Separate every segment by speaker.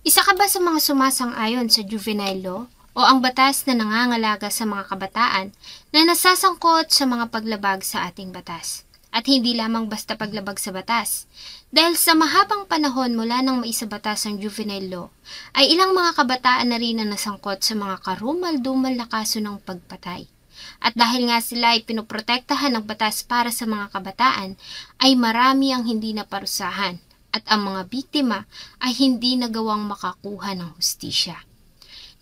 Speaker 1: Isa ka ba sa mga sumasang-ayon sa juvenile law o ang batas na nangangalaga sa mga kabataan na nasasangkot sa mga paglabag sa ating batas? At hindi lamang basta paglabag sa batas. Dahil sa mahabang panahon mula nang maisabatas ang juvenile law, ay ilang mga kabataan na rin na nasangkot sa mga karumal-dumal na kaso ng pagpatay. At dahil nga sila ay pinoprotektahan ng batas para sa mga kabataan, ay marami ang hindi naparusahan at ang mga biktima ay hindi nagawang makakuha ng hustisya.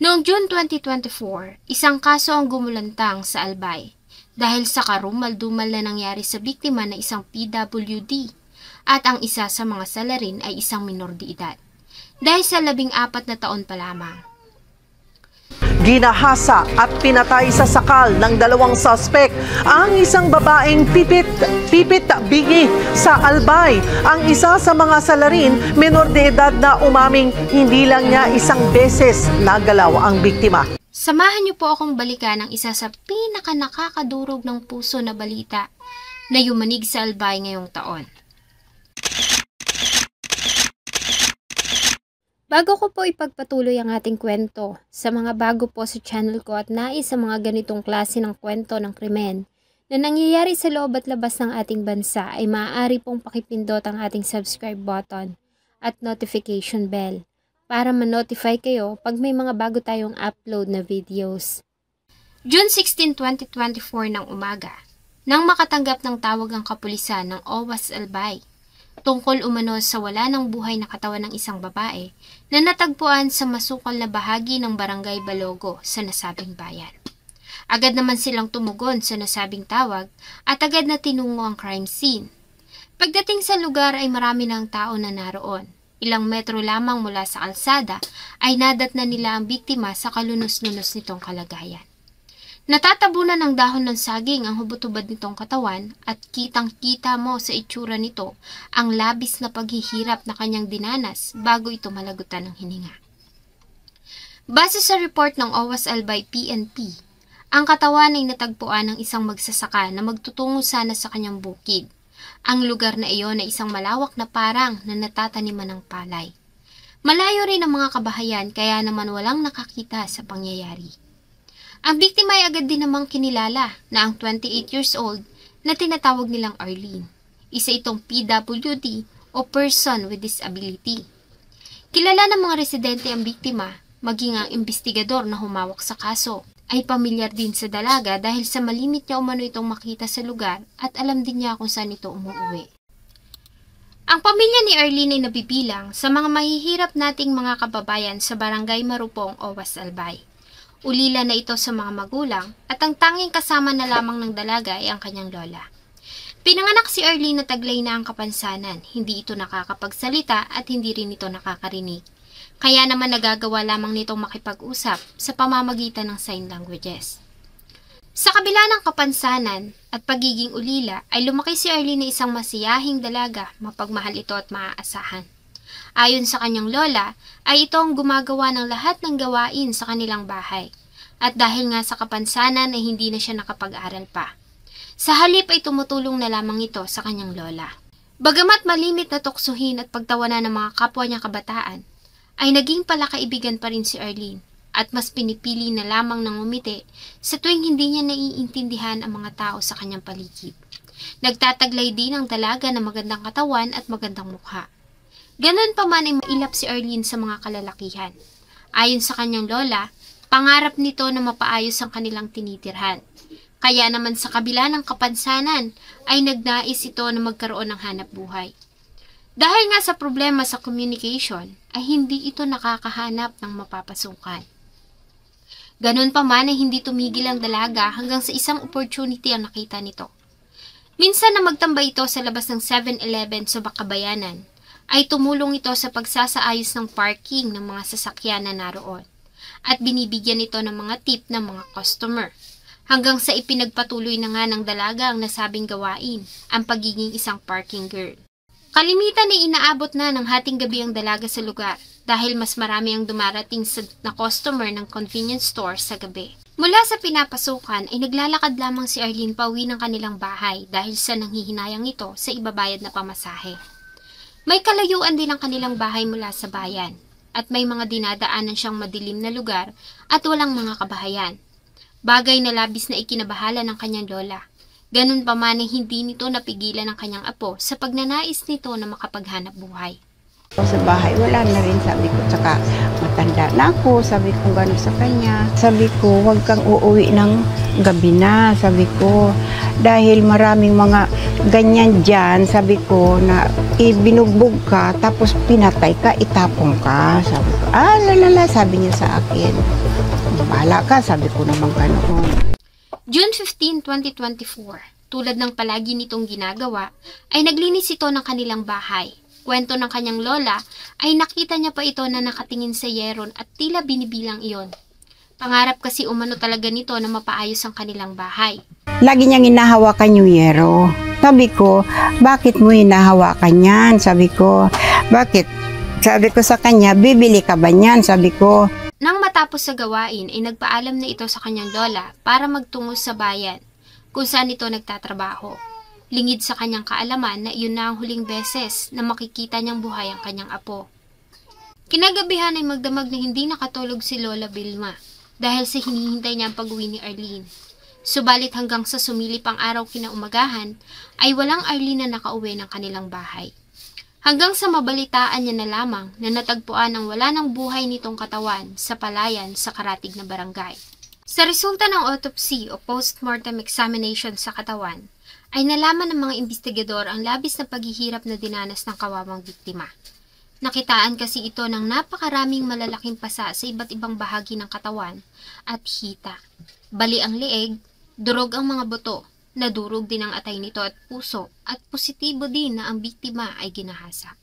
Speaker 1: Noong June 2024, isang kaso ang gumulantang sa Albay dahil sa karumal-dumal na nangyari sa biktima na isang PWD at ang isa sa mga salarin ay isang minor de edad. Dahil sa 14 na taon pa lamang.
Speaker 2: Ginahasa at pinatay sa sakal ng 2 suspek ang isang babaeng pipit bigi sa Albay. Ang isa sa mga salarin, menor de edad na umaming hindi lang niya isang beses nagalaw ang biktima.
Speaker 1: Samahan niyo po akong balikan ang isa sa pinaka-nakakadurog ng puso na balita na yumanig sa Albay ngayong taon. Bago ko po ipagpatuloy ang ating kwento, sa mga bago po sa channel ko at nais sa mga ganitong klase ng kwento ng krimen na nangyayari sa loob at labas ng ating bansa ay maaari pong pakipindot ang ating subscribe button at notification bell para ma-notify kayo pag may mga bago tayong upload na videos. June 16, 2024 ng umaga, nang makatanggap ng tawag ang kapulisan ng OWAS Albay, tungkol umano sa wala ng buhay na katawan ng isang babae na natagpuan sa masukal na bahagi ng Barangay Balogo sa nasabing bayan. Agad naman silang tumugon sa nasabing tawag at agad na tinungo ang crime scene. Pagdating sa lugar ay marami ng tao na naroon. Ilang metro lamang mula sa kalsada ay nadatnan nila ang biktima sa kalunos-lunos nitong kalagayan. Natatabunan ng dahon ng saging ang hubot-hubad nitong katawan at kitang-kita mo sa itsura nito ang labis na paghihirap na kanyang dinanas bago ito malagutan ng hininga. Base sa report ng OWAS Albay PNP, ang katawan ay natagpuan ng isang magsasaka na magtutungo sana sa kanyang bukid. Ang lugar na iyon ay isang malawak na parang na natataniman ng palay. Malayo rin ang mga kabahayan kaya naman walang nakakita sa pangyayari. Ang biktima ay agad din namang kinilala na ang 28 years old na tinatawag nilang Arlene. Isa itong PWD o Person with Disability. Kilala ng mga residente ang biktima, maging ang investigador na humawak sa kaso. Ay pamilyar din sa dalaga dahil sa malimit niya umano itong makita sa lugar at alam din niya kung saan ito umuwi. Ang pamilya ni Arlene ay nabibilang sa mga mahihirap nating mga kababayan sa Barangay Marupong, OWAS Albay. Ulila na ito sa mga magulang at ang tanging kasama na lamang ng dalaga ay ang kanyang lola. Pinanganak si Arlene na taglay na ang kapansanan, hindi ito nakakapagsalita at hindi rin ito nakakarinig. Kaya naman nagagawa lamang nitong makipag-usap sa pamamagitan ng sign languages. Sa kabila ng kapansanan at pagiging ulila ay lumaki si Arlene na isang masiyahing dalaga, mapagmahal ito at maaasahan. Ayon sa kanyang lola, ay ito ang gumagawa ng lahat ng gawain sa kanilang bahay. At dahil nga sa kapansanan ay hindi na siya nakapag-aral pa. Sa halip ay tumutulong na lamang ito sa kanyang lola. Bagamat malimit na tuksuhin at pagtawanan ng mga kapwa niya kabataan, ay naging palakaibigan pa rin si Arlene at mas pinipili na lamang ng umiti sa tuwing hindi niya naiintindihan ang mga tao sa kanyang paligid. Nagtataglay din ang dalaga na magandang katawan at magandang mukha. Ganon pa man ay mailap si Arlene sa mga kalalakihan. Ayon sa kanyang lola, pangarap nito na mapaayos ang kanilang tinitirhan. Kaya naman sa kabila ng kapansanan ay nagnais ito na magkaroon ng hanap buhay. Dahil nga sa problema sa communication ay hindi ito nakakahanap ng mapapasukan. Ganon pa man ay hindi tumigil ang dalaga hanggang sa isang opportunity ang nakita nito. Minsan na magtambay ito sa labas ng 7-Eleven sa Bakabayanan, ay tumulong ito sa pagsasaayos ng parking ng mga sasakyan na naroon at binibigyan ito ng mga tip ng mga customer hanggang sa ipinagpatuloy na nga ng dalaga ang nasabing gawain, ang pagiging isang parking girl. Kalimitan ay inaabot na ng hating gabi ang dalaga sa lugar dahil mas marami ang dumarating na customer ng convenience store sa gabi. Mula sa pinapasukan ay naglalakad lamang si Arlene pauwi ng kanilang bahay dahil sa nanghihinayang ito sa ibabayad na pamasahe. May kalayuan din ang kanilang bahay mula sa bayan. at may mga dinadaanan siyang madilim na lugar at walang mga kabahayan. Bagay na labis na ikinabahala ng kanyang lola. Ganun pa man ay hindi nito napigilan ng kanyang apo sa pagnanais nito na makapaghanap buhay.
Speaker 3: Sa bahay, wala na rin, sabi ko. Tsaka matanda na ako, sabi ko gano'n sa kanya. Sabi ko, huwag kang uuwi ng gabi na, sabi ko. Dahil maraming mga ganyan dyan, sabi ko, na ibinugbog ka, tapos pinatay ka, itapong ka. Sabi ko, lalala, sabi niya sa akin. Bahala ka, sabi ko naman ganoon.
Speaker 1: June 15, 2024, tulad ng palagi nitong ginagawa, ay naglinis ito ng kanilang bahay. Kwento ng kanyang lola ay nakita niya pa ito na nakatingin sa yeron at tila binibilang iyon. Pangarap kasi umano talaga nito na mapaayos ang kanilang bahay.
Speaker 3: Lagi niyang hinahawakan yung yero. Sabi ko, bakit mo hinahawakan yan? Sabi ko, bakit? Sabi ko sa kanya, bibili ka ba niyan? Sabi ko.
Speaker 1: Nang matapos sa gawain ay nagpaalam na ito sa kanyang lola para magtungo sa bayan kung saan ito nagtatrabaho. Lingid sa kanyang kaalaman na iyon na ang huling beses na makikita niyang buhay ang kanyang apo. Kinagabihan ay magdamag na hindi nakatulog si Lola Vilma dahil sa hinihintay niya ang pag-uwi ni Arlene. Subalit hanggang sa sumilip ang araw kinaumagahan ay walang Arlene na nakauwi ng kanilang bahay. Hanggang sa mabalitaan niya na lamang na natagpuan ang wala ng buhay nitong katawan sa palayan sa Karatig na barangay. Sa resulta ng autopsy o postmortem examination sa katawan, ay nalaman ng mga investigador ang labis na paghihirap na dinanas ng kawawang biktima. Nakitaan kasi ito ng napakaraming malalaking pasa sa iba't ibang bahagi ng katawan at hita. Bali ang leeg, durog ang mga buto, nadurog din ang atay nito at puso at positibo din na ang biktima ay ginahasa.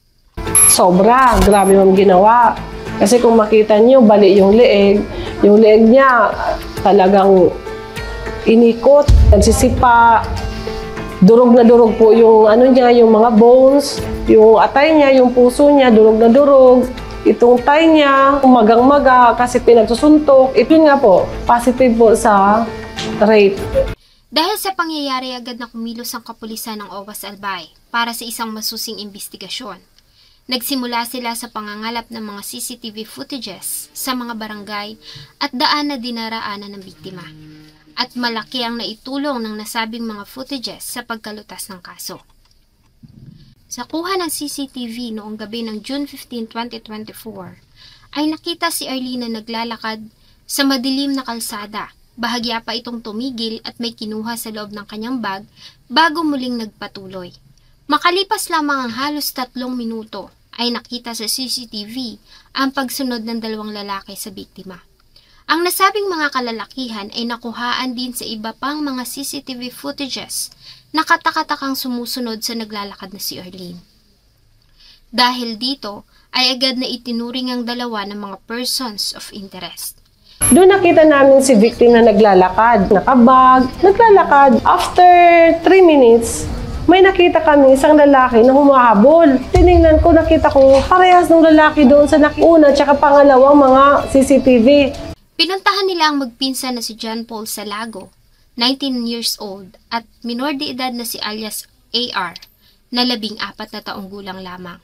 Speaker 4: Sobra, grabe mong ginawa. Kasi kung makita niyo, bali yung leeg niya talagang inikot, nagsisipa. Durog na durog po yung yung mga bones, yung atay niya, yung puso niya, durog na durog. Itong thigh niya, magang-maga kasi pinagsusuntok. Ito nga po, positive po sa rape.
Speaker 1: Dahil sa pangyayari, agad na kumilos ang kapulisan ng OWAS Albay para sa isang masusing investigasyon. Nagsimula sila sa pangangalap ng mga CCTV footages sa mga barangay at daan na dinaraanan ng biktima. At malaki ang naitulong ng nasabing mga footages sa pagkalutas ng kaso. Sa kuha ng CCTV noong gabi ng June 15, 2024, ay nakita si Arlene na naglalakad sa madilim na kalsada. Bahagya pa itong tumigil at may kinuha sa loob ng kanyang bag bago muling nagpatuloy. Makalipas lamang ang halos 3 minuto ay nakita sa CCTV ang pagsunod ng 2 lalaki sa biktima. Ang nasabing mga kalalakihan ay nakuhaan din sa iba pang mga CCTV footages na katakatakang sumusunod sa naglalakad na si Arlene. Dahil dito ay agad na itinuring ang dalawa ng mga persons of interest.
Speaker 4: Doon nakita namin si victim na naglalakad, nakabag, naglalakad. After 3 minutes, may nakita kami isang lalaki na humahabol. Tinignan ko, nakita ko parehas ng lalaki doon sa una tsaka pangalawang mga CCTV.
Speaker 1: Pinuntahan nila ang magpinsan na si John Paul Salago, 19 years old, at minor de edad na si alias AR, na 14 na taong gulang lamang.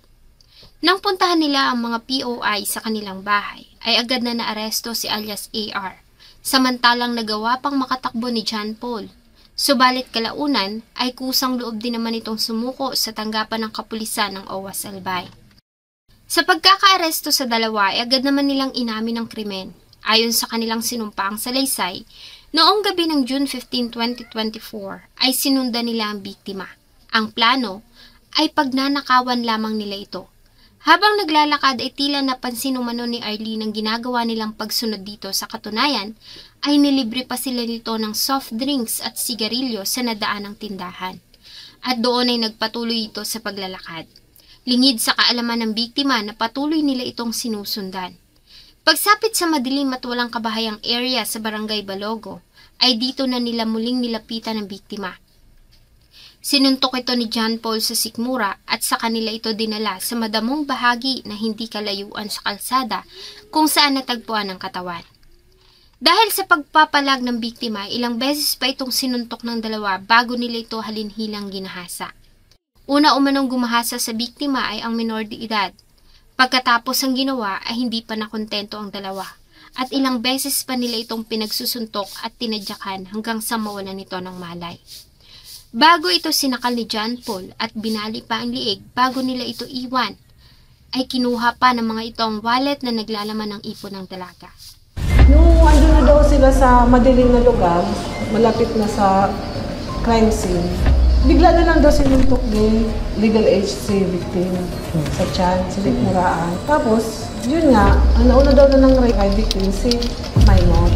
Speaker 1: Nang puntahan nila ang mga POI sa kanilang bahay, ay agad na naaresto si alias AR, samantalang nagawa pang makatakbo ni John Paul. Subalit kalaunan ay kusang loob din naman itong sumuko sa tanggapan ng kapulisan ng OWAS Albay. Sa pagkakaaresto sa dalawa ay agad naman nilang inamin ang krimen. Ayon sa kanilang sinumpaang salaysay, noong gabi ng June 15, 2024 ay sinundan nila ang biktima. Ang plano ay pagnanakawan lamang nila ito. Habang naglalakad ay tila napansin umano ni Arlene ang ginagawa nilang pagsunod dito. Sa katunayan ay nilibre pa sila nito ng soft drinks at sigarilyo sa nadaanang tindahan. At doon ay nagpatuloy ito sa paglalakad. Lingid sa kaalaman ng biktima na patuloy nila itong sinusundan. Pagsapit sa madilim at walang kabahayang area sa Barangay Balogo, ay dito na nila muling nilapitan ng biktima. Sinuntok ito ni John Paul sa sikmura at sa kanila ito dinala sa madamong bahagi na hindi kalayuan sa kalsada kung saan natagpuan ang katawan. Dahil sa pagpapalag ng biktima, ilang beses pa itong sinuntok ng dalawa bago nila ito halinhilang ginahasa. Una umanong gumahasa sa biktima ay ang minor de edad. Pagkatapos ang ginawa ay hindi pa nakontento ang dalawa at ilang beses pa nila itong pinagsusuntok at tinadyakan hanggang sa mawalan nito ng malay. Bago ito sinakal ni John Paul at binali pa ang liig bago nila ito iwan, ay kinuha pa ng mga ito ang wallet na naglalaman ng ipon ng dalaga.
Speaker 4: Nung andun na daw sila sa madilim na lugar, malapit na sa crime scene, bigla na lang daw sinuntok ni legal age si victim sa tiyan, si Muraan. Tapos, yun nga, ang nauna daw na ng rape victim si minor.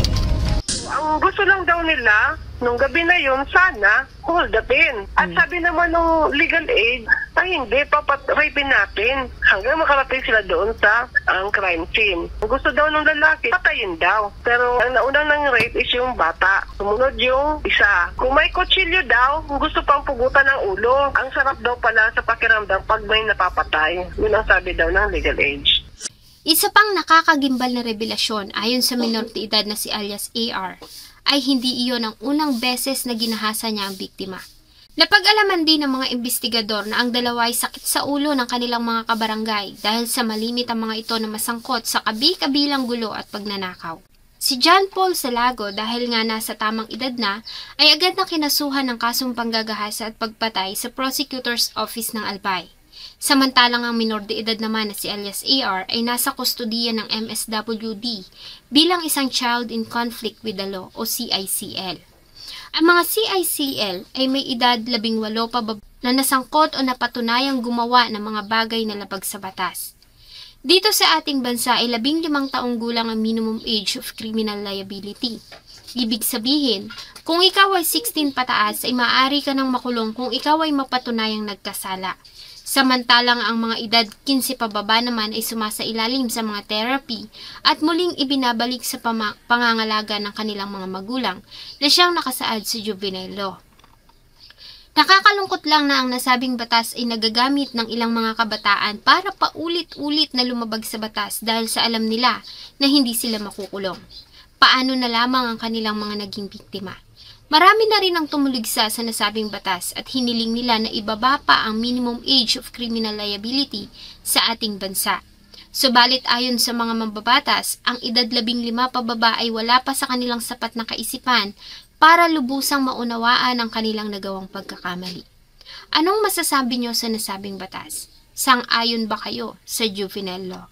Speaker 5: Ang gusto lang daw nila, nung gabi na yun, sana hold upin. At sabi naman ng legal aid, ay hindi, papat-rape natin hanggang makarating sila doon sa crime scene. Ang gusto daw ng lalaki, patayin daw. Pero ang naunang ng rape is yung bata. Sumunod yung isa. Kung may kutsilyo daw, gusto pang pugutan ng ulo. Ang sarap daw pala sa pakiramdam pag may napapatay. Yun ang sabi daw ng legal age.
Speaker 1: Isa pang nakakagimbal na revelasyon ayon sa minor de edad na si alias AR ay hindi iyon ang unang beses na ginahasa niya ang biktima. Napag-alaman din ng mga investigador na ang dalawa ay sakit sa ulo ng kanilang mga kabarangay dahil sa malimit ang mga ito na masangkot sa kabi-kabilang gulo at pagnanakaw. Si John Paul Salago dahil nga nasa tamang edad na ay agad na kinasuhan ng kasong panggagahasa at pagpatay sa prosecutor's office ng Albay. Samantalang ang minor de edad naman na si alias AR ay nasa kustodiya ng MSWD bilang isang Child in Conflict with the Law o CICL. Ang mga CICL ay may edad 18 pababa na nasangkot o napatunayang gumawa ng mga bagay na labag sa batas. Dito sa ating bansa ay 15 taong gulang ang minimum age of criminal liability. Ibig sabihin, kung ikaw ay 16 pataas ay maaari ka ng makulong kung ikaw ay mapatunayang nagkasala. Samantalang ang mga edad 15 pababa naman ay sumasailalim sa mga therapy at muling ibinabalik sa pangangalaga ng kanilang mga magulang na siyang nakasaad sa juvenile law. Nakakalungkot lang na ang nasabing batas ay nagagamit ng ilang mga kabataan para paulit-ulit na lumabag sa batas dahil sa alam nila na hindi sila makukulong. Paano na lamang ang kanilang mga naging biktima? Marami na rin ang tumuligsa sa nasabing batas at hiniling nila na ibaba pa ang minimum age of criminal liability sa ating bansa. Subalit ayon sa mga mambabatas, ang edad 15 pababa ay wala pa sa kanilang sapat na kaisipan para lubusang maunawaan ang kanilang nagawang pagkakamali. Anong masasabi nyo sa nasabing batas? Sang-ayon ba kayo sa juvenile law?